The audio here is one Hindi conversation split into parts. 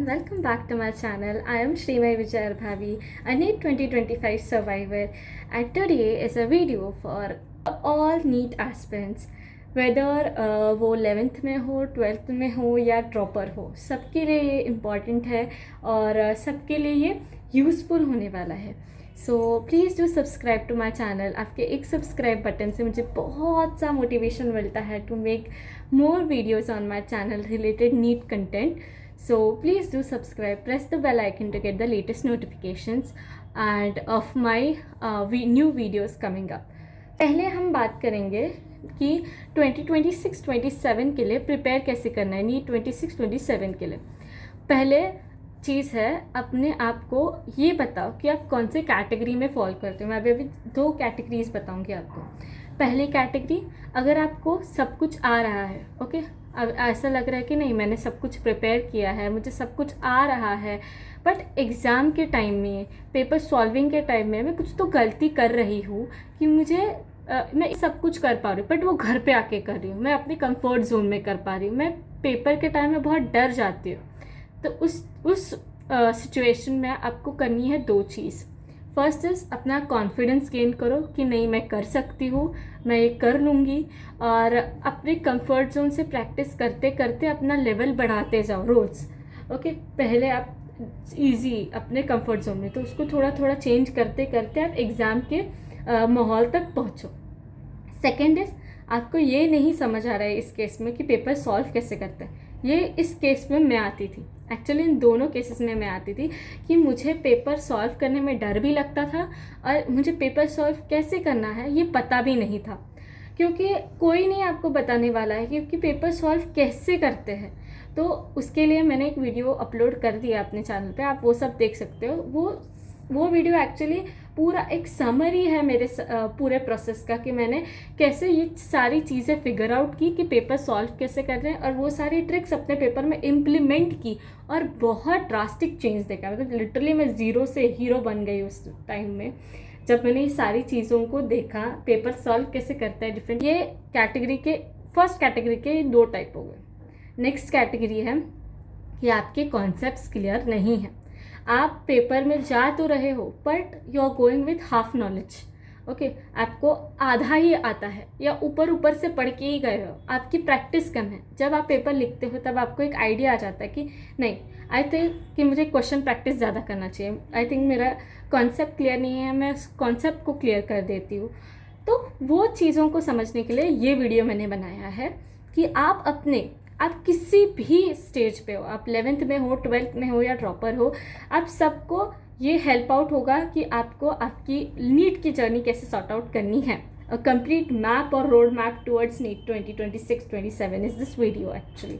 everyone, welcome back to my channel. I am Srimay Vijay Bhavi, a NEET 2025 survivor, and today is a video for all NEET aspirants. Whether वो 11th में हो, 12th में हो या ड्रॉपर हो, सबके लिए ये इम्पॉर्टेंट है और सबके लिए ये यूज़फुल होने वाला है. So please do subscribe to my channel. आपके एक सब्सक्राइब बटन से मुझे बहुत सा मोटिवेशन मिलता है to make more videos on my channel related NEET content. So please do subscribe, press the bell icon to get the latest notifications and of my new videos coming up. पहले हम बात करेंगे कि 2026-27 के लिए प्रिपेयर कैसे करना है. NEET 26-27 के लिए पहले चीज़ है, अपने आप को ये बताओ कि आप कौन से कैटेगरी में फॉल करते हो. मैं अभी 2 कैटेगरीज बताऊंगी आपको. पहली कैटेगरी, अगर आपको सब कुछ आ रहा है, ओके, अब ऐसा लग रहा है कि नहीं मैंने सब कुछ प्रिपेयर किया है, मुझे सब कुछ आ रहा है, बट एग्ज़ाम के टाइम में, पेपर सॉल्विंग के टाइम में मैं कुछ तो गलती कर रही हूँ कि मैं सब कुछ कर पा रही हूँ बट वो घर पे आके कर रही हूँ, मैं अपने कंफर्ट जोन में कर पा रही हूँ, मैं पेपर के टाइम में बहुत डर जाती हूँ. तो उस सिचुएशन में आपको करनी है 2 चीज़. फर्स्ट इज़ अपना कॉन्फिडेंस गेन करो कि नहीं मैं कर सकती हूँ, मैं ये कर लूँगी, और अपने कंफर्ट जोन से प्रैक्टिस करते करते अपना लेवल बढ़ाते जाओ रोज़. ओके, पहले आप इजी अपने कंफर्ट जोन में, तो उसको थोड़ा थोड़ा चेंज करते करते आप एग्ज़ाम के माहौल तक पहुँचो. सेकेंड इज़, आपको ये नहीं समझ आ रहा है इस केस में कि पेपर सॉल्व कैसे करते हैं. ये इस केस में मैं आती थी, एक्चुअली इन दोनों केसेस में मैं आती थी कि मुझे पेपर सॉल्व करने में डर भी लगता था और मुझे पेपर सॉल्व कैसे करना है ये पता भी नहीं था, क्योंकि कोई नहीं आपको बताने वाला है क्योंकि पेपर सॉल्व कैसे करते हैं. तो उसके लिए मैंने एक वीडियो अपलोड कर दिया अपने चैनल पे, आप वो सब देख सकते हो. वो वीडियो एक्चुअली पूरा एक समरी है मेरे पूरे प्रोसेस का कि मैंने कैसे ये सारी चीज़ें फिगर आउट की कि पेपर सॉल्व कैसे कर रहे हैं, और वो सारी ट्रिक्स अपने पेपर में इम्प्लीमेंट की और बहुत ड्रास्टिक चेंज देखा. मतलब लिटरली मैं ज़ीरो से हीरो बन गई उस टाइम में जब मैंने ये सारी चीज़ों को देखा, पेपर सॉल्व कैसे करते हैं डिफरेंट. ये कैटेगरी के फर्स्ट कैटेगरी के 2 टाइप हो गए. नेक्स्ट कैटेगरी है कि आपके कॉन्सेप्ट्स क्लियर नहीं हैं, आप पेपर में जा तो रहे हो but you are going with half knowledge. Okay, आपको आधा ही आता है या ऊपर से पढ़ के ही गए हो, आपकी प्रैक्टिस कम है. जब आप पेपर लिखते हो तब आपको एक आइडिया आ जाता है कि नहीं, आई थिंक कि मुझे क्वेश्चन प्रैक्टिस ज़्यादा करना चाहिए, आई थिंक मेरा कॉन्सेप्ट क्लियर नहीं है, मैं उस कॉन्सेप्ट को क्लियर कर देती हूँ. तो वो चीज़ों को समझने के लिए ये वीडियो मैंने बनाया है कि आप किसी भी स्टेज पे हो, आप 11th में हो, 12th में हो या ड्रॉपर हो, आप सबको ये हेल्प आउट होगा कि आपको आपकी नीट की जर्नी कैसे सॉर्ट आउट करनी है. अ कंप्लीट मैप और road map towards NEET 2026-27 is this video actually.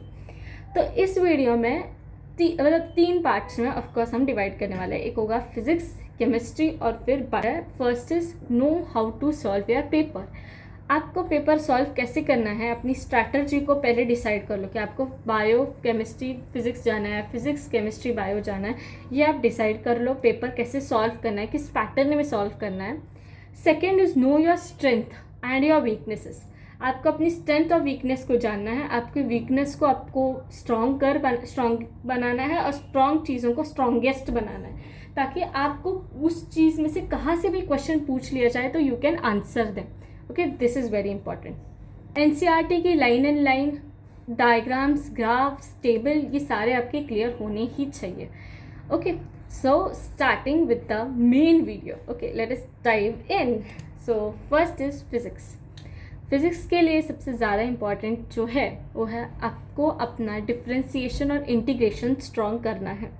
तो इस वीडियो में 3 पार्ट्स में ऑफकोर्स हम डिवाइड करने वाले हैं. एक होगा फिजिक्स, केमिस्ट्री और फिर bio. First is know how to solve your paper. आपको पेपर सॉल्व कैसे करना है, अपनी स्ट्रैटेजी को पहले डिसाइड कर लो कि आपको बायो केमिस्ट्री फिजिक्स जाना है, फिजिक्स केमिस्ट्री बायो जाना है, ये आप डिसाइड कर लो. पेपर कैसे सॉल्व करना है, किस पैटर्न में सॉल्व करना है. Second is know your strength and your weaknesses. आपको अपनी स्ट्रेंथ और वीकनेस को जानना है, आपकी वीकनेस को आपको स्ट्रॉन्ग बनाना है और स्ट्रॉन्ग चीज़ों को स्ट्रॉन्गेस्ट बनाना है, ताकि आपको उस चीज़ में से कहाँ से भी क्वेश्चन पूछ लिया जाए तो you can answer them. Okay, this is very important. NCERT की line and line diagrams, graphs, table, ये सारे आपके क्लियर होने ही चाहिए. Okay, so starting with the main video. Okay, let us dive in. So first is physics. Physics के लिए सबसे ज़्यादा इम्पॉर्टेंट जो है वो है आपको अपना डिफ्रेंसिएशन और इंटीग्रेशन स्ट्रॉन्ग करना है.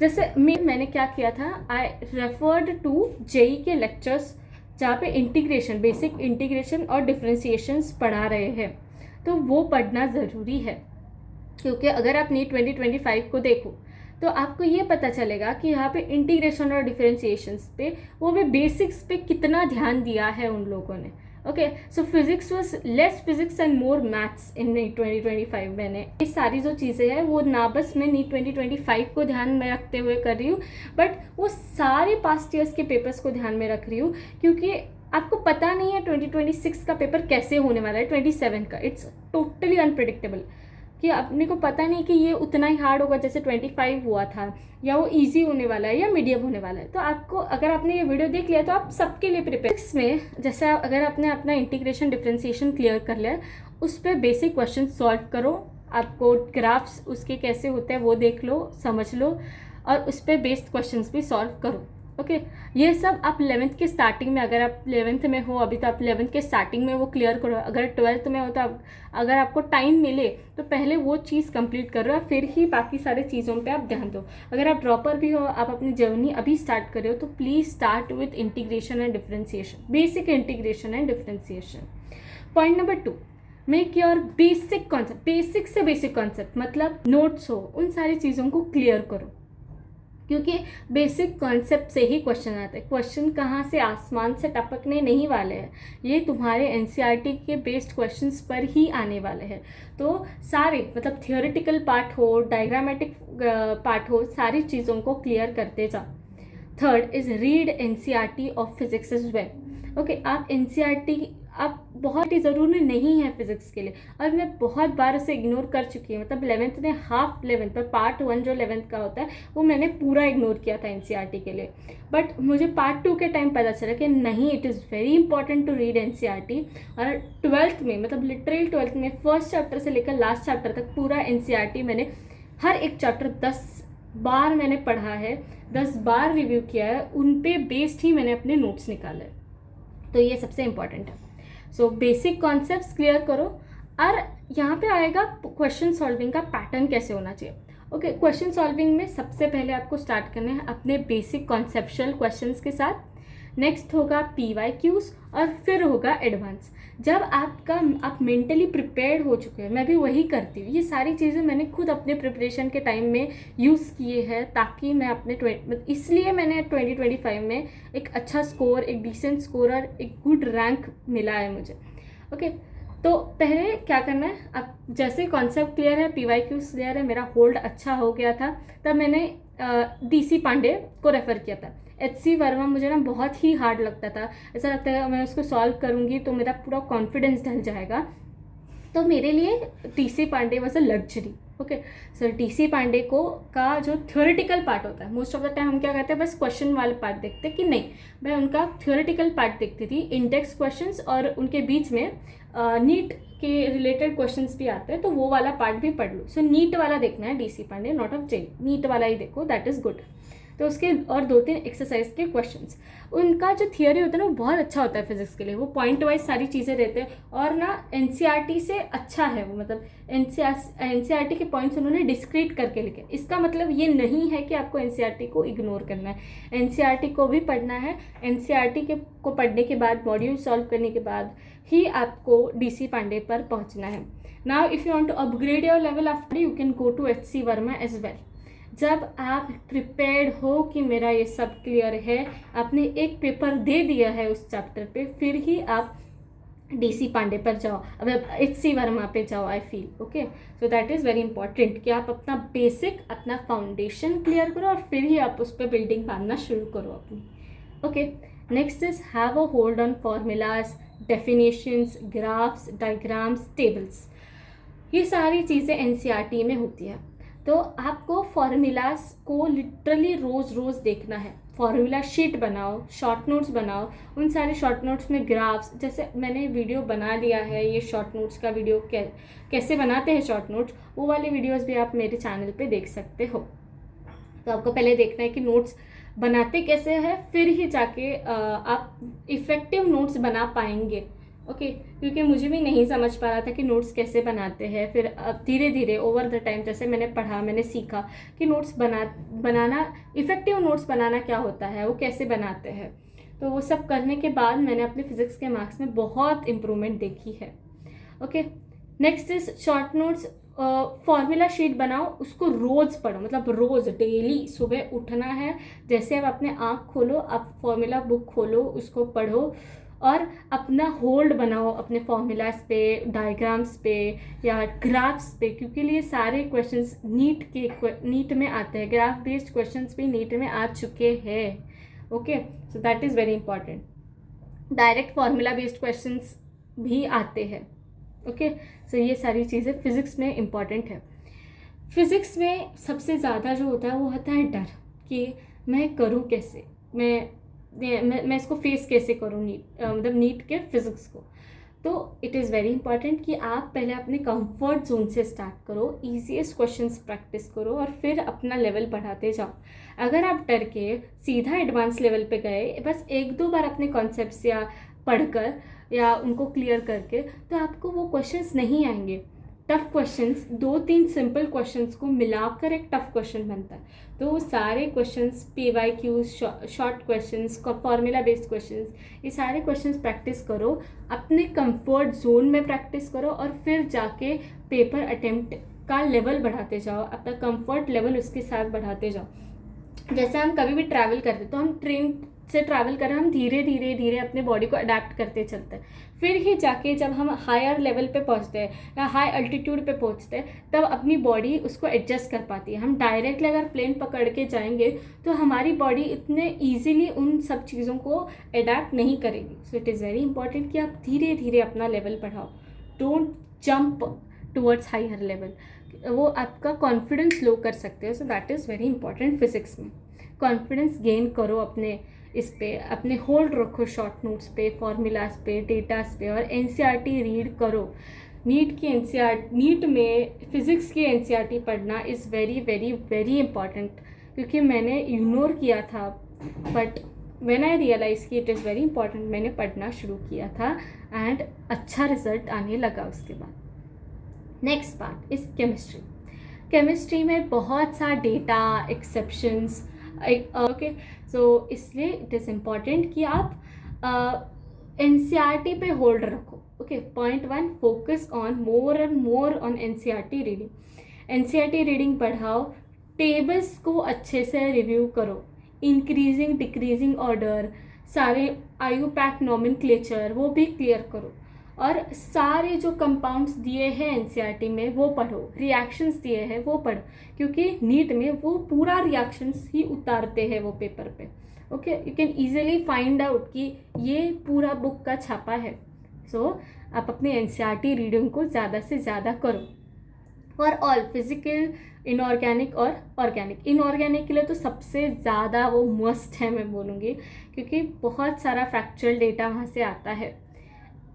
जैसे मैंने क्या किया था, आई रेफर्ड टू जेई के लेक्चर्स जहाँ पे इंटीग्रेशन, बेसिक इंटीग्रेशन और डिफ्रेंसिएशंस पढ़ा रहे हैं, तो वो पढ़ना ज़रूरी है. क्योंकि अगर आप नीट 2025 को देखो तो आपको ये पता चलेगा कि यहाँ पे इंटीग्रेशन और डिफ्रेंसिएशंस पे, वो भी बेसिक्स पे कितना ध्यान दिया है उन लोगों ने. Okay, so physics was less physics and more maths in NEET 2025. मैंने ये सारी जो चीज़ें हैं वो ना बस मैं नीट 2025 को ध्यान में रखते हुए कर रही हूँ, बट वो सारे पास्ट ईयर्स के पेपर्स को ध्यान में रख रही हूँ, क्योंकि आपको पता नहीं है 2026 का पेपर कैसे होने वाला है, 27 का. It's totally unpredictable. कि अपने को पता नहीं कि ये उतना ही हार्ड होगा जैसे 25 हुआ था, या वो इजी होने वाला है या मीडियम होने वाला है। तो आपको, अगर आपने ये वीडियो देख लिया तो आप सबके लिए प्रिपेयर। इसमें जैसे अगर आपने अपना इंटीग्रेशन डिफरेंशिएशन क्लियर कर लिया, उस पर बेसिक क्वेश्चन सॉल्व करो। आपको ग्राफ्स उसके कैसे होते हैं वो देख लो, समझ लो, और उस पर बेस्ड क्वेश्चंस भी सॉल्व करो। ओके ये सब आप 11th के स्टार्टिंग में, अगर आप 11th में हो अभी तो आप 11th के स्टार्टिंग में वो क्लियर करो। अगर 12th में हो तो अगर आपको टाइम मिले तो पहले वो चीज़ कंप्लीट करो, फिर ही बाकी सारे चीज़ों पे आप ध्यान दो। अगर आप ड्रॉपर भी हो, आप अपनी जर्नी अभी स्टार्ट कर रहे हो, तो please start with integration and differentiation, basic integration and differentiation. Point number 2, make your basic concept, basic से बेसिक कॉन्सेप्ट मतलब नोट्स हो, उन सारी चीज़ों को क्लियर करो, क्योंकि बेसिक कॉन्सेप्ट से ही क्वेश्चन आते हैं। क्वेश्चन कहाँ से आसमान से टपकने नहीं वाले हैं, ये तुम्हारे एनसीईआरटी के बेस्ड क्वेश्चंस पर ही आने वाले हैं। तो सारे मतलब थियोरेटिकल पार्ट हो, डायग्रामेटिक पार्ट हो, सारी चीज़ों को क्लियर करते जाओ। Third is read NCERT of physics is well. Okay आप एनसीईआरटी, आप बहुत ही ज़रूरी नहीं है फिजिक्स के लिए, और मैं बहुत बार उसे इग्नोर कर चुकी हूँ। मतलब 11th में हाफ 11th पर पार्ट 1 जो 11th का होता है वो मैंने पूरा इग्नोर किया था एनसीईआरटी के लिए, बट मुझे पार्ट 2 के टाइम पता चला कि नहीं, it is very important to read NCERT. और 12th में, मतलब लिटरली 12th में फर्स्ट चैप्टर से लेकर लास्ट चैप्टर तक पूरा एनसीईआरटी मैंने हर एक चैप्टर 10 बार मैंने पढ़ा है, 10 बार रिव्यू किया है, उन पे बेस्ड ही मैंने अपने नोट्स निकाले। तो ये सबसे इम्पॉर्टेंट है। सो बेसिक कॉन्सेप्ट्स क्लियर करो। और यहाँ पे आएगा क्वेश्चन सॉल्विंग का पैटर्न कैसे होना चाहिए। ओके क्वेश्चन सॉल्विंग में सबसे पहले आपको स्टार्ट करना है अपने बेसिक कॉन्सेप्चुअल क्वेश्चंस के साथ, नेक्स्ट होगा PYQs, और फिर होगा एडवांस। जब आप मेंटली प्रिपेयर्ड हो चुके हैं, मैं भी वही करती हूँ, ये सारी चीज़ें मैंने खुद अपने प्रिपरेशन के टाइम में यूज़ किए हैं, ताकि मैं अपने इसलिए मैंने 2025 में एक अच्छा स्कोर, एक डिसेंट स्कोर और एक गुड रैंक मिला है मुझे। ओके तो पहले क्या करना है, अब जैसे कॉन्सेप्ट क्लियर है, PYQs क्लियर है, मेरा होल्ड अच्छा हो गया था, तब मैंने DC पांडे को रेफ़र किया था। HC वर्मा मुझे ना बहुत ही हार्ड लगता था, ऐसा लगता है मैं उसको सॉल्व करूँगी तो मेरा पूरा कॉन्फिडेंस ढल जाएगा, तो मेरे लिए DC Pandey was a luxury. Okay sir DC Pandey को का जो थ्योरेटिकल पार्ट होता है, मोस्ट ऑफ द टाइम हम क्या करते हैं, बस क्वेश्चन वाले पार्ट देखते हैं कि नहीं, मैं उनका थ्योरेटिकल पार्ट देखती थी, इंडेक्स क्वेश्चंस, और उनके बीच में नीट के रिलेटेड क्वेश्चंस भी आते हैं, तो वो वाला पार्ट भी पढ़ लो। सो नीट वाला देखना है DC Pandey, not of JEE, NEET वाला ही देखो, दैट इज़ गुड। तो उसके और 2-3 एक्सरसाइज के क्वेश्चंस, उनका जो थियोरी होता है ना वो बहुत अच्छा होता है फिजिक्स के लिए, वो पॉइंट वाइज सारी चीज़ें रहते हैं, और ना एनसीईआरटी से अच्छा है वो, मतलब एनसीईआरटी के पॉइंट्स उन्होंने डिस्क्रीट करके लिखे। इसका मतलब ये नहीं है कि आपको एनसीईआरटी को इग्नोर करना है, एनसीईआरटी को भी पढ़ना है। एनसीईआरटी को पढ़ने के बाद, मॉड्यूल सॉल्व करने के बाद ही आपको DC पांडे पर पहुंचना है। Now if you want to upgrade your level after, you can go to HC Verma as well. जब आप प्रिपेयर्ड हो कि मेरा ये सब क्लियर है, आपने एक पेपर दे दिया है उस चैप्टर पे, फिर ही आप DC पांडे पर जाओ, अब HC वर्मा पे जाओ, I feel. Okay so that is very important कि आप अपना बेसिक, अपना फाउंडेशन क्लियर करो, और फिर ही आप उस पर बिल्डिंग बांधना शुरू करो अपनी। Okay next is have a hold on formulas, definitions, graphs, diagrams, tables. ये सारी चीज़ें एनसीईआरटी में होती है, तो आपको फॉर्मूलाज को लिटरली रोज़ रोज़ देखना है। फॉर्मूला शीट बनाओ, शॉर्ट नोट्स बनाओ, उन सारे शॉर्ट नोट्स में ग्राफ्स, जैसे मैंने वीडियो बना लिया है, ये शॉर्ट नोट्स का वीडियो कैसे बनाते हैं शॉर्ट नोट्स, वो वाले वीडियोस भी आप मेरे चैनल पे देख सकते हो। तो आपको पहले देखना है कि नोट्स बनाते कैसे हैं, फिर ही जाके आप इफ़ेक्टिव नोट्स बना पाएंगे। ओके क्योंकि मुझे भी नहीं समझ पा रहा था कि नोट्स कैसे बनाते हैं, फिर धीरे धीरे ओवर द टाइम जैसे मैंने पढ़ा, मैंने सीखा कि नोट्स बनाना, इफ़ेक्टिव नोट्स बनाना क्या होता है, वो कैसे बनाते हैं। तो वो सब करने के बाद मैंने अपने फिज़िक्स के मार्क्स में बहुत इम्प्रूवमेंट देखी है। Okay next is short notes. Formula sheet बनाओ, उसको रोज़ पढ़ो, मतलब रोज़ डेली सुबह उठना है, जैसे आप अपने आँख खोलो, आप फॉर्मूला बुक खोलो, उसको पढ़ो, और अपना होल्ड बनाओ अपने फॉर्मूलाज पे, डायग्राम्स पे या ग्राफ्स पे, क्योंकि ये सारे क्वेश्चंस नीट में आते हैं, ग्राफ बेस्ड क्वेश्चंस भी नीट में आ चुके हैं। Okay so that is very important. Direct formula based questions भी आते हैं। ओके, सो ये सारी चीज़ें फिज़िक्स में इम्पॉर्टेंट है। फिज़िक्स में सबसे ज़्यादा जो होता है वो होता है डर, कि मैं करूँ कैसे, मैं इसको फेस कैसे करूँ, मतलब नीट के फिज़िक्स को। तो इट इज़ वेरी इंपॉर्टेंट कि आप पहले अपने कंफर्ट जोन से स्टार्ट करो, ईजीएस्ट क्वेश्चंस प्रैक्टिस करो और फिर अपना लेवल बढ़ाते जाओ। अगर आप डर के सीधा एडवांस लेवल पे गए बस एक दो बार अपने कॉन्सेप्ट्स या पढ़कर या उनको क्लियर करके, तो आपको वो क्वेश्चंस नहीं आएंगे। टफ क्वेश्चंस, 2-3 सिंपल क्वेश्चंस को मिलाकर एक टफ क्वेश्चन बनता है। तो वो सारे questions, PYQ, short questions, formula based questions, ये सारे क्वेश्चंस प्रैक्टिस करो, अपने कंफर्ट जोन में प्रैक्टिस करो और फिर जाके पेपर अटेम्प्ट का लेवल बढ़ाते जाओ, अपना कंफर्ट लेवल उसके साथ बढ़ाते जाओ। जैसे हम कभी भी ट्रैवल करते तो हम ट्रेन से ट्रैवल कर रहे हैं, हम धीरे धीरे धीरे अपने बॉडी को अडेप्ट करते चलते हैं, फिर ही जाके जब हम हायर लेवल पे पहुंचते हैं या हाई अल्टीट्यूड पे पहुंचते हैं तब अपनी बॉडी उसको एडजस्ट कर पाती है। हम डायरेक्टली अगर प्लेन पकड़ के जाएंगे तो हमारी बॉडी इतने ईजिली उन सब चीज़ों को अडेप्ट नहीं करेगी। So it is very important कि आप धीरे धीरे अपना लेवल बढ़ाओ, don't jump towards higher level, वो आपका कॉन्फिडेंस लो कर सकते हो। So that is very important physics में। कॉन्फिडेंस गेन करो अपने इस पे, अपने होल्ड रखो शॉर्ट नोट्स पे, फॉर्मूलाज पे, डेटास पे, और NCERT रीड करो। नीट में फिज़िक्स की NCERT पढ़ना is very very very important, क्योंकि मैंने इग्नोर किया था, बट व्हेन आई रियलाइज़ कि इट इज़ वेरी इंपॉर्टेंट, मैंने पढ़ना शुरू किया था एंड अच्छा रिजल्ट आने लगा उसके बाद। Next part is chemistry. Chemistry में बहुत सा डेटा, एक्सेप्शंस, ओके, सो इसलिए इट इज़ इम्पॉर्टेंट कि आप NCERT पे होल्ड रखो। Okay, point 1, focus on more and more on NCERT reading. NCERT reading बढ़ाओ, टेबल्स को अच्छे से रिव्यू करो, इंक्रीजिंग डिक्रीजिंग ऑर्डर, सारे IUPAC नॉमेनक्लेचर वो भी क्लियर करो, और सारे जो कंपाउंड्स दिए हैं NCERT में वो पढ़ो, रिएक्शंस दिए हैं वो पढ़ो, क्योंकि नीट में वो पूरा रिएक्शंस ही उतारते हैं वो पेपर पे। Okay, you can easily find out कि ये पूरा बुक का छापा है। सो आप अपने NCERT रीडिंग को ज़्यादा से ज़्यादा करो। फॉर ऑल फिजिकल, इनऑर्गेनिक और ऑर्गेनिक। इनऑर्गेनिक के लिए तो सबसे ज़्यादा वो मस्ट है मैं बोलूँगी, क्योंकि बहुत सारा फैक्चुअल डेटा वहाँ से आता है।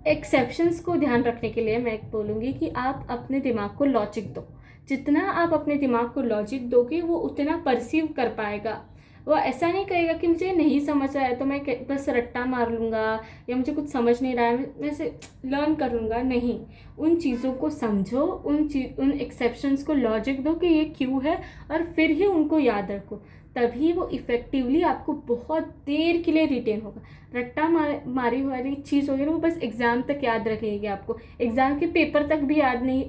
एक्सेप्शंस को ध्यान रखने के लिए मैं बोलूँगी कि आप अपने दिमाग को लॉजिक दो। जितना आप अपने दिमाग को लॉजिक दोगे वो उतना परसीव कर पाएगा। वो ऐसा नहीं कहेगा कि मुझे नहीं समझ रहा है तो मैं बस रट्टा मार लूँगा, या मुझे कुछ समझ नहीं रहा है मैं से लर्न कर लूँगा। नहीं, उन चीज़ों को समझो, उन एक्सेप्शंस को लॉजिक दो कि ये क्यों है, और फिर ही उनको याद रखो, तभी वो इफ़ेक्टिवली आपको बहुत देर के लिए रिटेन होगा। रट्टा मारी वाली चीज़ होगी ना, वो बस एग्ज़ाम तक याद रखेगी, आपको एग्ज़ाम के पेपर तक भी याद नहीं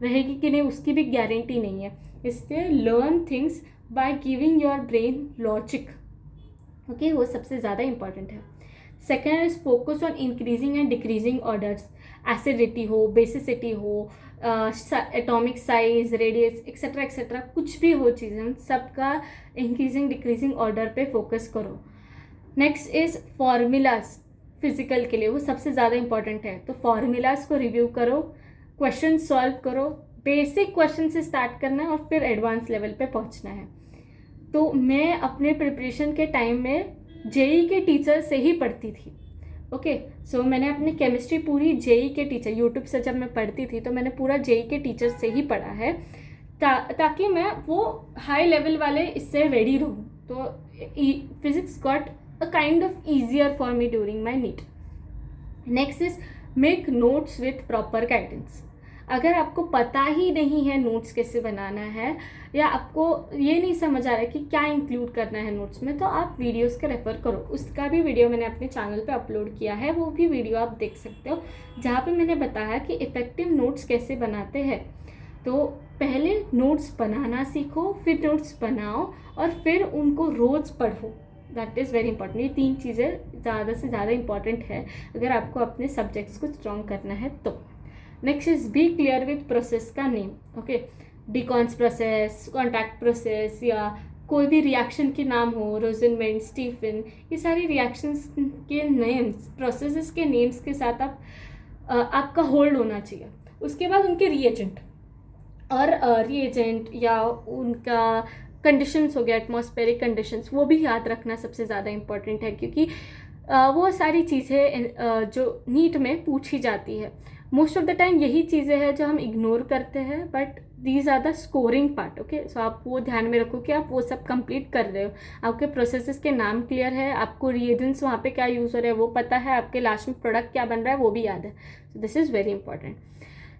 रहेगी कि नहीं, उसकी भी गारंटी नहीं है। इसलिए learn things by giving your brain logic. Okay, वो सबसे ज़्यादा इंपॉर्टेंट है। Second is focus on increasing and decreasing orders, acidity हो, बेसिसिटी हो, atomic size, radius, etcetera etcetera, कुछ भी हो चीज़ें, सबका इंक्रीजिंग डिक्रीजिंग ऑर्डर पे फोकस करो। Next is formulas. फिजिकल के लिए वो सबसे ज़्यादा इंपॉर्टेंट है, तो फॉर्मूलाज को रिव्यू करो, क्वेश्चन सॉल्व करो, बेसिक क्वेश्चन से स्टार्ट करना है और फिर एडवांस लेवल पे पहुंचना है। तो मैं अपने प्रिपरेशन के टाइम में JEE के टीचर से ही पढ़ती थी। ओके, सो मैंने अपनी केमिस्ट्री पूरी JEE के टीचर, यूट्यूब से जब मैं पढ़ती थी तो मैंने पूरा JEE के टीचर से ही पढ़ा है, ताकि मैं वो हाई लेवल वाले इससे रेडी रहूँ। तो physics got a kind of easier for me during my NEET. Next is make notes with proper guidance. अगर आपको पता ही नहीं है नोट्स कैसे बनाना है, या आपको ये नहीं समझ आ रहा है कि क्या इंक्लूड करना है नोट्स में, तो आप वीडियोस का रेफ़र करो। उसका भी वीडियो मैंने अपने चैनल पे अपलोड किया है, वो भी वीडियो आप देख सकते हो, जहाँ पे मैंने बताया कि इफ़ेक्टिव नोट्स कैसे बनाते हैं। तो पहले नोट्स बनाना सीखो, फिर नोट्स बनाओ और फिर उनको रोज़ पढ़ो। That is very important. ये 3 चीज़ें ज़्यादा से ज़्यादा इंपॉर्टेंट है अगर आपको अपने सब्जेक्ट्स को स्ट्रॉन्ग करना है तो। Next is be clear with process का नेम। ओके, डिकॉन्स प्रोसेस, कॉन्टैक्ट प्रोसेस, या कोई भी रिएक्शन के नाम हो, रोजनमेंट, स्टीफन, ये सारी रिएक्शंस के नेम्स, प्रोसेसेस के नेम्स के साथ आप आपका होल्ड होना चाहिए। उसके बाद उनके रिएजेंट और रिएजेंट या उनका कंडीशंस हो गया, एटमॉस्फेरिक कंडीशंस, वो भी याद रखना सबसे ज़्यादा इम्पॉर्टेंट है, क्योंकि वो सारी चीज़ें जो नीट में पूछी जाती है। मोस्ट ऑफ द टाइम यही चीज़ें हैं जो हम इग्नोर करते हैं, but these are the scoring part. Okay, so आप वो ध्यान में रखो कि आप वो सब कंप्लीट कर रहे हो, आपके प्रोसेसेस के नाम क्लियर है, आपको रिएजेंट्स वहाँ पे क्या यूज़ हो रहा है वो पता है, आपके लास्ट में प्रोडक्ट क्या बन रहा है वो भी याद है। So this is very important.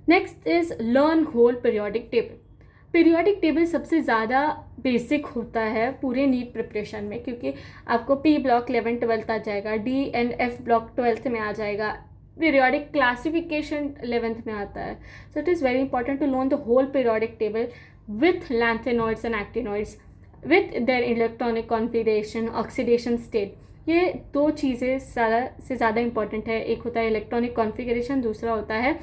Next is learn whole periodic table. Periodic table सबसे ज़्यादा बेसिक होता है पूरे नीट प्रिपरेशन में, क्योंकि आपको पी ब्लॉक 11 12 आ जाएगा, D and F block 12th में आ जाएगा, पीरियोडिक क्लासिफिकेशन 11th में आता है। So it is very important to learn the whole periodic table with lanthanoids and actinoids with their electronic configuration, oxidation state. ये दो चीज़ें ज़्यादा से ज़्यादा इंपॉर्टेंट है। एक होता है इलेक्ट्रॉनिक कॉन्फिगरेशन, दूसरा होता है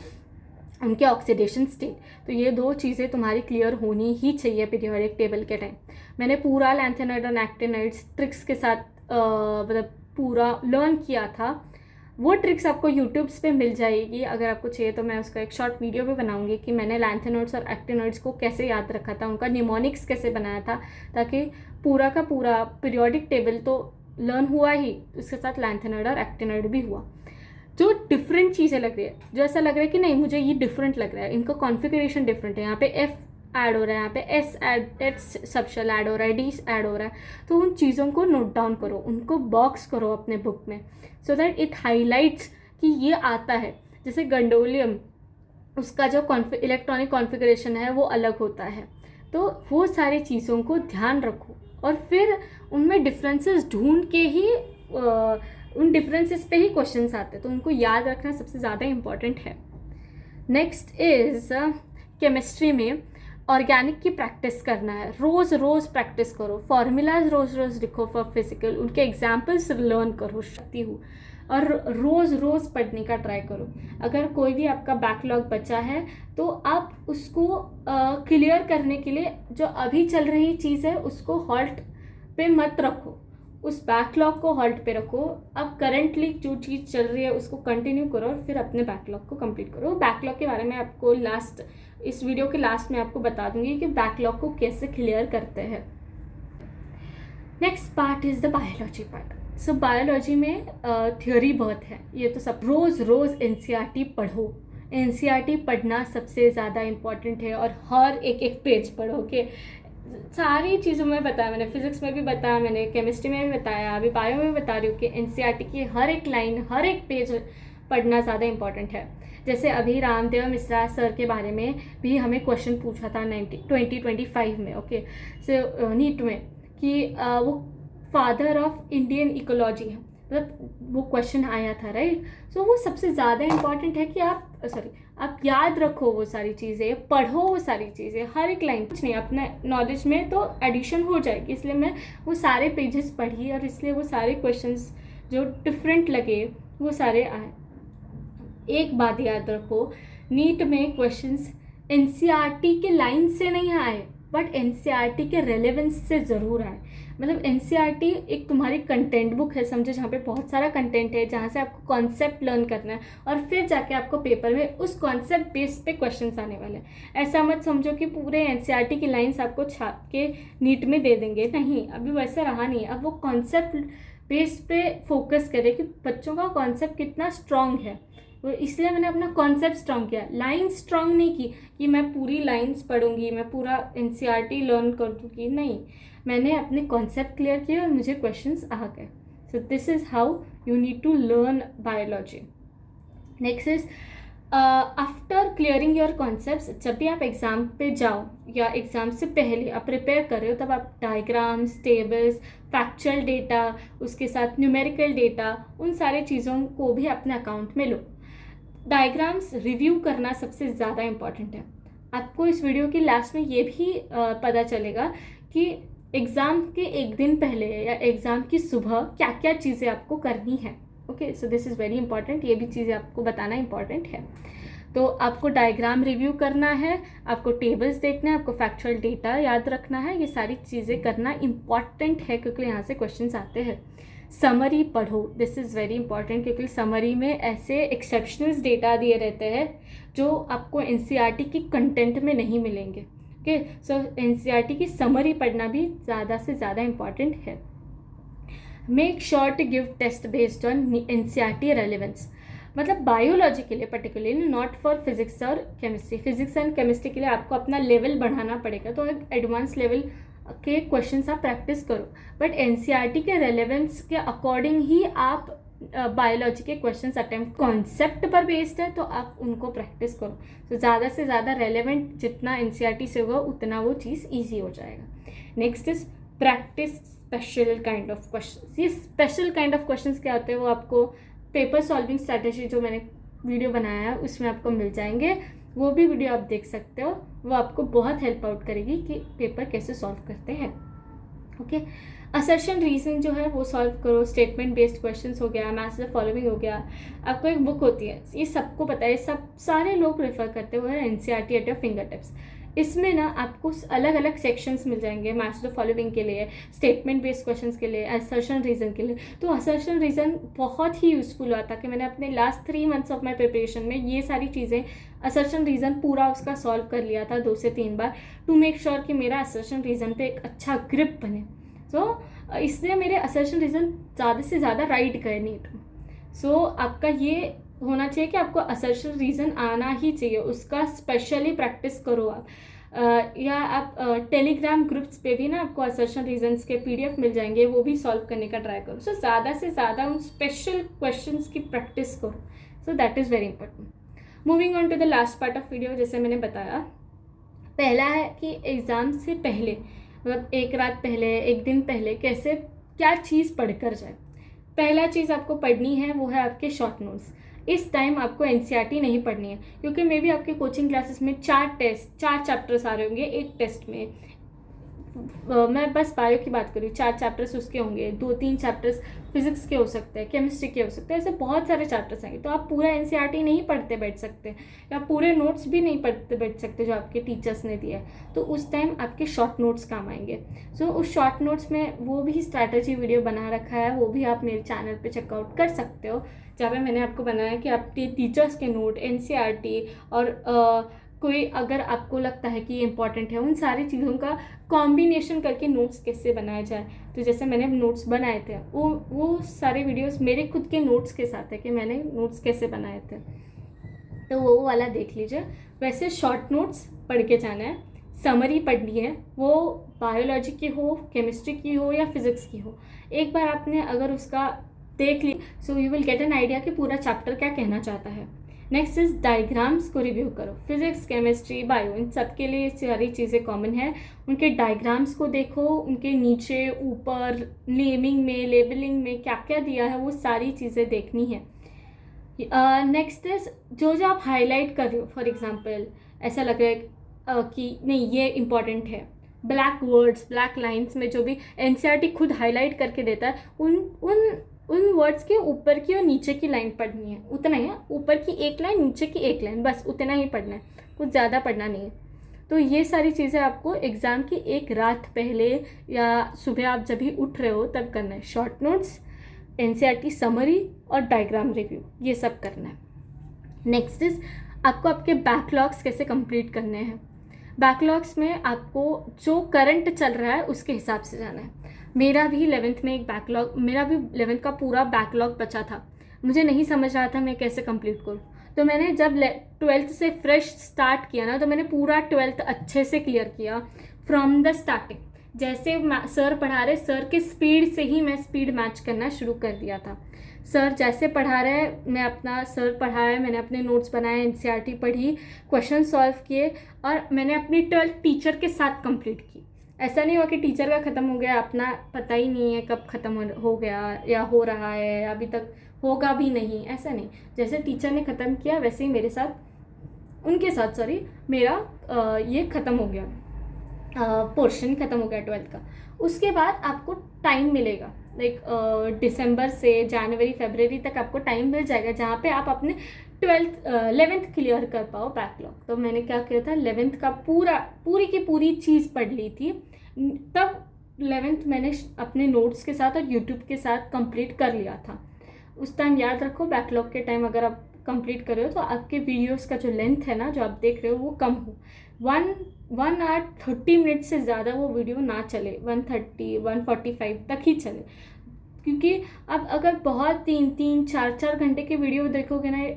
उनके ऑक्सीडेशन स्टेट। तो ये दो चीज़ें तुम्हारी क्लियर होनी ही चाहिए पीरियोडिक टेबल के टाइम। मैंने पूरा लैंथेनॉइड और एक्टिनॉइड्स ट्रिक्स के साथ मतलब पूरा लर्न किया था। वो ट्रिक्स आपको यूट्यूब्स पे मिल जाएगी, अगर आपको चाहिए तो मैं उसका एक शॉर्ट वीडियो भी बनाऊंगी कि मैंने लैंथेनॉइड्स और एक्टिनॉइड्स को कैसे याद रखा था, उनका निमोनिक्स कैसे बनाया था, ताकि पूरा का पूरा पीरियोडिक टेबल तो लर्न हुआ ही, उसके साथ लैंथेनॉइड और एक्टिनॉइड भी हुआ। जो डिफरेंट चीज़ें लग रही है, जो ऐसा लग रहा है कि नहीं मुझे ये डिफरेंट लग रहा है, इनका कॉन्फ़िगरेशन डिफरेंट है, यहाँ पे एफ ऐड हो रहा है, यहाँ पे एस सबशेल ऐड हो रहा है, डी ऐड हो रहा है, तो उन चीज़ों को नोट डाउन करो, उनको बॉक्स करो अपने बुक में, सो दैट इट हाईलाइट्स कि ये आता है। जैसे गंडोलियम, उसका जो इलेक्ट्रॉनिक कॉन्फ़िगरेशन है वो अलग होता है, तो वो सारी चीज़ों को ध्यान रखो और फिर उनमें डिफरेंसेस ढूंढ के ही उन डिफरेंसेस पे ही क्वेश्चंस आते हैं, तो उनको याद रखना सबसे ज़्यादा इम्पॉर्टेंट है। नेक्स्ट इज़ केमिस्ट्री में ऑर्गेनिक की प्रैक्टिस करना है, रोज़ रोज़ प्रैक्टिस करो, फार्मूलाज रोज़ रोज़ लिखो फॉर फिजिकल, उनके एग्जाम्पल्स लर्न करो, सकती हूँ, और रोज़ रोज़ पढ़ने का ट्राई करो। अगर कोई भी आपका बैकलॉग बचा है तो आप उसको क्लियर करने के लिए जो अभी चल रही चीज़ है उसको हॉल्ट पे मत रखो, उस बैकलॉग को हॉल्ट पे रखो। अब करंटली जो चीज़ चल रही है उसको कंटिन्यू करो और फिर अपने बैकलॉग को कंप्लीट करो। बैकलॉग के बारे में आपको इस वीडियो के लास्ट में आपको बता दूंगी कि बैकलॉग को कैसे क्लियर करते हैं। Next part is the biology part. So biology में थ्योरी बहुत है, ये तो सब रोज़ रोज़ एनसीईआरटी पढ़ो, एनसीईआरटी पढ़ना सबसे ज़्यादा इम्पॉर्टेंट है, और हर एक एक पेज पढ़ो के सारी चीज़ों में बताया मैंने, फिजिक्स में भी बताया मैंने, केमिस्ट्री में भी बताया, अभी बायो में भी बता रही हूँ कि एनसीईआरटी की हर एक लाइन, हर एक पेज पढ़ना ज़्यादा इंपॉर्टेंट है। जैसे अभी रामदेव मिश्रा सर के बारे में भी हमें क्वेश्चन पूछा था 2025 में, ओके, सो नीट में, कि वो फादर ऑफ इंडियन इकोलॉजी है, मतलब वो क्वेश्चन आया था, राइट। सो वो सबसे ज़्यादा इम्पॉर्टेंट है कि आप याद रखो वो सारी चीज़ें, पढ़ो वो सारी चीज़ें, हर एक लाइन, कुछ नहीं अपने नॉलेज में तो एडिशन हो जाएगी, इसलिए मैं वो सारे पेजेस पढ़ी और इसलिए वो सारे क्वेश्चंस जो डिफरेंट लगे वो सारे आए। एक बात याद रखो, नीट में क्वेश्चंस एनसीईआरटी के लाइन से नहीं आए, बट एनसीईआरटी के रेलेवेंस से ज़रूर आए। मतलब एनसीईआरटी एक तुम्हारी कंटेंट बुक है, समझो, जहाँ पे बहुत सारा कंटेंट है, जहाँ से आपको कॉन्सेप्ट लर्न करना है और फिर जाके आपको पेपर में उस कॉन्सेप्ट बेस पे क्वेश्चंस आने वाले हैं। ऐसा मत समझो कि पूरे एनसीईआरटी की लाइंस आपको छाप के नीट में दे देंगे, नहीं, अभी वैसा रहा नहीं। अब वो कॉन्सेप्ट बेस पे फोकस करें कि बच्चों का कॉन्सेप्ट कितना स्ट्रॉन्ग है, वो इसलिए मैंने अपना कॉन्सेप्ट स्ट्रॉन्ग किया, लाइन स्ट्रॉन्ग नहीं की कि मैं पूरी लाइंस पढ़ूंगी, मैं पूरा एनसीईआरटी लर्न कर दूँगी, नहीं, मैंने अपने कॉन्सेप्ट क्लियर किए और मुझे क्वेश्चंस आ गए। So this is how you need to learn biology. Next is after clearing your concepts, जब भी आप एग्ज़ाम पे जाओ या एग्ज़ाम से पहले आप प्रिपेयर कर रहे हो, तब आप डायग्राम्स, टेबल्स, फैक्चुअल डेटा, उसके साथ न्यूमेरिकल डेटा, उन सारे चीज़ों को भी अपने अकाउंट में लो। डायग्राम्स रिव्यू करना सबसे ज़्यादा इम्पॉर्टेंट है। आपको इस वीडियो की लास्ट में ये भी पता चलेगा कि एग्ज़ाम के एक दिन पहले या एग्ज़ाम की सुबह क्या क्या चीज़ें आपको करनी है, okay. So this is very important, ये भी चीज़ें आपको बताना इंपॉर्टेंट है। तो आपको डायग्राम रिव्यू करना है, आपको टेबल्स देखना है, आपको फैक्चुअल डेटा याद रखना है, ये सारी चीज़ें करना इम्पॉर्टेंट है क्योंकि यहाँ से क्वेश्चंस आते हैं। समरी पढ़ो, दिस इज़ वेरी इंपॉर्टेंट क्योंकि समरी में ऐसे एक्सेप्शनल डेटा दिए रहते हैं जो आपको एनसीईआरटी की कंटेंट में नहीं मिलेंगे। ओके, सो एनसीईआरटी की समरी पढ़ना भी ज़्यादा से ज़्यादा इम्पॉर्टेंट है। Make sure to give test based on NCERT relevance, मतलब बायोलॉजी के लिए पर्टिकुलरली, नॉट फॉर फिजिक्स और केमिस्ट्री। फिजिक्स एंड केमिस्ट्री के लिए आपको अपना लेवल बढ़ाना पड़ेगा, तो एक एडवांस लेवल के क्वेश्चंस आप प्रैक्टिस करो, बट एनसीईआरटी के रेलेवेंस के अकॉर्डिंग ही आप बायोलॉजी के क्वेश्चंस अटेम्प्ट, कॉन्सेप्ट पर बेस्ड है तो आप उनको प्रैक्टिस करो। तो ज़्यादा से ज़्यादा रेलेवेंट जितना एनसीईआरटी से होगा उतना वो चीज़ ईजी हो जाएगा। Next is practice special kind of question. ये स्पेशल काइंड ऑफ क्वेश्चन क्या होते हैं वो आपको पेपर सॉल्विंग स्ट्रैटेजी जो मैंने वीडियो बनाया है उसमें आपको मिल जाएंगे, वो भी वीडियो आप देख सकते हो, वो आपको बहुत हेल्प आउट करेगी कि पेपर कैसे सॉल्व करते हैं। ओके, असर्शन रीजन जो है वो सॉल्व करो, स्टेटमेंट बेस्ड क्वेश्चंस हो गया, मैच द फॉलोइंग हो गया। आपको एक बुक होती है, ये सबको पता है, सब सारे लोग रेफर करते हुए NCERT at your finger tips. इसमें ना आपको अलग अलग सेक्शंस मिल जाएंगे, मैच द फॉलोइंग के लिए, स्टेटमेंट बेस्ड क्वेश्चंस के लिए, असर्शन रीजन के लिए। तो असर्शन रीजन बहुत ही यूजफुल हुआ था कि मैंने अपने last 3 months of my preparation में ये सारी चीज़ें, असर्शन रीजन पूरा उसका सॉल्व कर लिया था 2 से 3 बार, टू मेक श्योर कि मेरा असर्शन रीजन पे एक अच्छा ग्रिप बने। सो इसलिए मेरे असर्शन रीजन ज़्यादा से ज़्यादा राइट गए नीट में। सो आपका ये होना चाहिए कि आपको असर्शन रीज़न आना ही चाहिए, उसका स्पेशली प्रैक्टिस करो आप। या आप टेलीग्राम ग्रुप्स पे भी ना आपको असर्शन रीजन्स के PDF मिल जाएंगे, वो भी सॉल्व करने का ट्राई करो। सो ज़्यादा से ज़्यादा उन स्पेशल क्वेश्चंस की प्रैक्टिस करो। So that is very important. Moving on to the last part of video, जैसे मैंने बताया, पहला है कि एग्ज़ाम से पहले, मतलब एक रात पहले, एक दिन पहले कैसे क्या चीज़ पढ़कर जाए। पहला चीज़ आपको पढ़नी है वो है आपके शॉर्ट नोट्स। इस टाइम आपको एनसीईआरटी नहीं पढ़नी है क्योंकि मे भी आपके कोचिंग क्लासेस में 4 चैप्टर्स आ रहे होंगे एक टेस्ट में। मैं बस बायो की बात करूँ, 4 चैप्टर्स उसके होंगे, 2-3 चैप्टर्स फिजिक्स के हो सकते हैं, केमिस्ट्री के हो सकते हैं, ऐसे बहुत सारे चैप्टर्स आएंगे। तो आप पूरा एनसीईआरटी नहीं पढ़ते बैठ सकते या पूरे नोट्स भी नहीं पढ़ते बैठ सकते जो आपके टीचर्स ने दिया है। तो उस टाइम आपके शॉर्ट नोट्स काम आएंगे। सो उस शॉर्ट नोट्स में वो भी स्ट्रैटेजी वीडियो बना रखा है, वो भी आप मेरे चैनल पे चेकआउट कर सकते हो, जहाँ पे मैंने आपको बनाया कि आपके टीचर्स के नोट, एनसीईआरटी और कोई अगर आपको लगता है कि ये इंपॉर्टेंट है, उन सारी चीज़ों का कॉम्बिनेशन करके नोट्स कैसे बनाया जाए। तो जैसे मैंने नोट्स बनाए थे वो सारे वीडियोस मेरे खुद के नोट्स के साथ है कि मैंने नोट्स कैसे बनाए थे, तो वो वाला देख लीजिए। वैसे शॉर्ट नोट्स पढ़ के जाना है, समरी पढ़नी है, वो बायोलॉजी की हो, केमिस्ट्री की हो या फिजिक्स की हो। एक बार आपने अगर उसका देख ली, so you will get an idea कि पूरा चैप्टर क्या कहना चाहता है। नेक्स्ट इज डायग्राम्स को रिव्यू करो। फिजिक्स, केमिस्ट्री, बायो, इन सब के लिए सारी चीज़ें कॉमन है। उनके डायग्राम्स को देखो, उनके नीचे ऊपर नेमिंग में, लेबलिंग में क्या क्या दिया है, वो सारी चीज़ें देखनी है। नेक्स्ट इज जो आप हाईलाइट कर रहे हो, फॉर एग्जाम्पल ऐसा लग रहा है कि नहीं ये इंपॉर्टेंट है, ब्लैक वर्ड्स, ब्लैक लाइन्स में जो भी एनसीईआरटी खुद हाईलाइट करके देता है, उन वर्ड्स के ऊपर की और नीचे की लाइन पढ़नी है, उतना ही है। ऊपर की एक लाइन, नीचे की एक लाइन, बस उतना ही पढ़ना है, कुछ ज़्यादा पढ़ना नहीं है। तो ये सारी चीज़ें आपको एग्ज़ाम की एक रात पहले या सुबह आप जब भी उठ रहे हो तब करना है। शॉर्ट नोट्स, एनसीईआरटी समरी और डायग्राम रिव्यू, ये सब करना है। नेक्स्ट इज आपको आपके बैकलॉग्स कैसे कंप्लीट करने हैं। बैकलॉग्स में आपको जो करंट चल रहा है उसके हिसाब से जाना है। मेरा भी 11th में एक बैकलॉग, मेरा भी 11th का पूरा बैकलॉग बचा था, मुझे नहीं समझ रहा था मैं कैसे कंप्लीट करूँ। तो मैंने जब 12th से फ्रेश स्टार्ट किया ना, तो मैंने पूरा 12th अच्छे से क्लियर किया फ्रॉम द स्टार्टिंग। जैसे सर पढ़ा रहे, सर के स्पीड से ही मैं स्पीड मैच करना शुरू कर दिया था। सर जैसे पढ़ा रहे मैं अपना, सर पढ़ाया, मैंने अपने नोट्स बनाए, एनसीईआरटी पढ़ी, क्वेश्चन सॉल्व किए और मैंने अपनी 12th टीचर के साथ कंप्लीट की। ऐसा नहीं हुआ कि टीचर का ख़त्म हो गया, अपना पता ही नहीं है कब ख़त्म हो गया या हो रहा है, अभी तक होगा भी नहीं, ऐसा नहीं। जैसे टीचर ने ख़त्म किया वैसे ही मेरे साथ, उनके साथ सॉरी, मेरा ये ख़त्म हो गया, पोर्शन ख़त्म हो गया 12th का। उसके बाद आपको टाइम मिलेगा, लाइक दिसंबर से जनवरी फरवरी तक आपको टाइम मिल जाएगा, जहाँ पे आप अपने ट्वेल्थ 11th क्लियर कर पाओ बैकलॉग। तो मैंने क्या किया था, 11th का पूरी की पूरी चीज़ पढ़ ली थी। तब 11th मैंने अपने नोट्स के साथ और यूट्यूब के साथ कंप्लीट कर लिया था। उस टाइम याद रखो, बैकलॉग के टाइम अगर आप कंप्लीट कर रहे हो तो आपके वीडियोस का जो लेंथ है ना, जो आप देख रहे हो, वो कम हो। 1 आवर 30 मिनट से ज़्यादा वो वीडियो ना चले, 130 145 तक ही चले। क्योंकि अब अगर बहुत 3-4 घंटे के वीडियो देखोगे ना,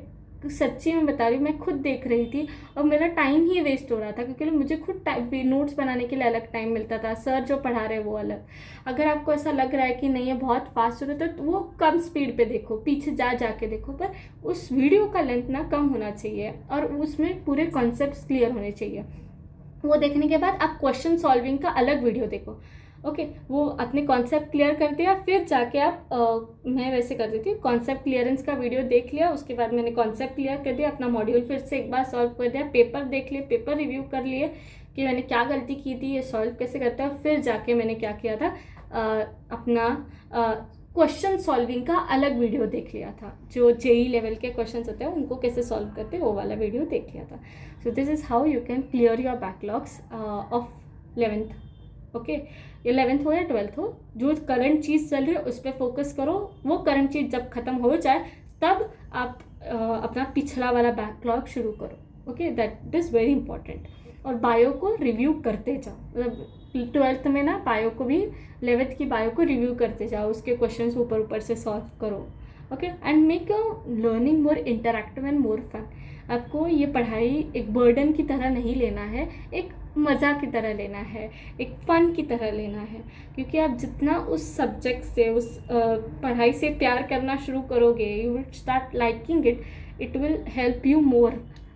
सच्ची में बता रही हूँ, मैं खुद देख रही थी और मेरा टाइम ही वेस्ट हो रहा था, क्योंकि मुझे खुद नोट्स बनाने के लिए अलग टाइम मिलता था, सर जो पढ़ा रहे वो अलग। अगर आपको ऐसा लग रहा है कि नहीं ये बहुत फास्ट हो रहा है, तो वो कम स्पीड पे देखो, पीछे जा के देखो, पर उस वीडियो का लेंथ ना कम होना चाहिए और उसमें पूरे कॉन्सेप्ट क्लियर होने चाहिए। वो देखने के बाद आप क्वेश्चन सॉल्विंग का अलग वीडियो देखो। ओके, वो अपने कॉन्सेप्ट क्लियर कर दिया, फिर जाके आप मैं वैसे कर देती हूँ, कॉन्सेप्ट क्लियरेंस का वीडियो देख लिया, उसके बाद मैंने कॉन्सेप्ट क्लियर कर दिया, अपना मॉड्यूल फिर से एक बार सॉल्व कर दिया, पेपर देख लिए, पेपर रिव्यू कर लिए कि मैंने क्या गलती की थी, ये सॉल्व कैसे करते हैं। फिर जाके मैंने क्या किया था, अपना क्वेश्चन सॉल्विंग का अलग वीडियो देख लिया था, जो जेई लेवल के क्वेश्चंस होते हैं उनको कैसे सॉल्व करते हैं वो वाला वीडियो देख लिया था। सो this is how you can clear your backlogs of 11th। Okay, ये 11th हो या 12th हो, जो करंट चीज़ चल रही है उस पर फोकस करो। वो करंट चीज़ जब ख़त्म हो जाए तब आप अपना पिछला वाला बैकलॉग शुरू करो। Okay, that is very important. और बायो को रिव्यू करते जाओ, मतलब 12th में ना बायो को भी, 11th की बायो को रिव्यू करते जाओ, उसके क्वेश्चंस ऊपर से सॉल्व करो। Okay, and make your learning more interactive and more fun. आपको ये पढ़ाई एक बर्डन की तरह नहीं लेना है, एक मज़ा की तरह लेना है, एक फ़न की तरह लेना है। क्योंकि आप जितना उस सब्जेक्ट से, उस पढ़ाई से प्यार करना शुरू करोगे, you will start liking it, it will help you more.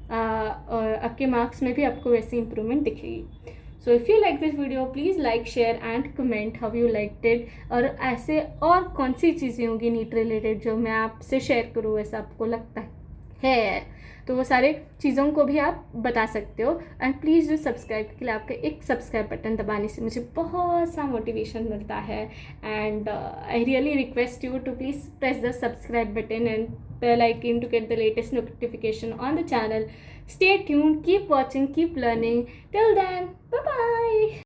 और आपके मार्क्स में भी आपको वैसी इंप्रूवमेंट दिखेगी। So if you like this video, please like, share and comment how you liked it. और ऐसे और कौन सी चीज़ें होंगी नीट रिलेटेड जो मैं आपसे शेयर करूँ ऐसा आपको लगता है, तो वो सारे चीज़ों को भी आप बता सकते हो। एंड प्लीज़ जो सब्सक्राइब के लिए आपका एक सब्सक्राइब बटन दबाने से मुझे बहुत सा मोटिवेशन मिलता है। And I really request you to please press the subscribe button and bell icon to get the latest notification on the channel. Stay tuned, keep watching, keep learning. Till then, bye bye.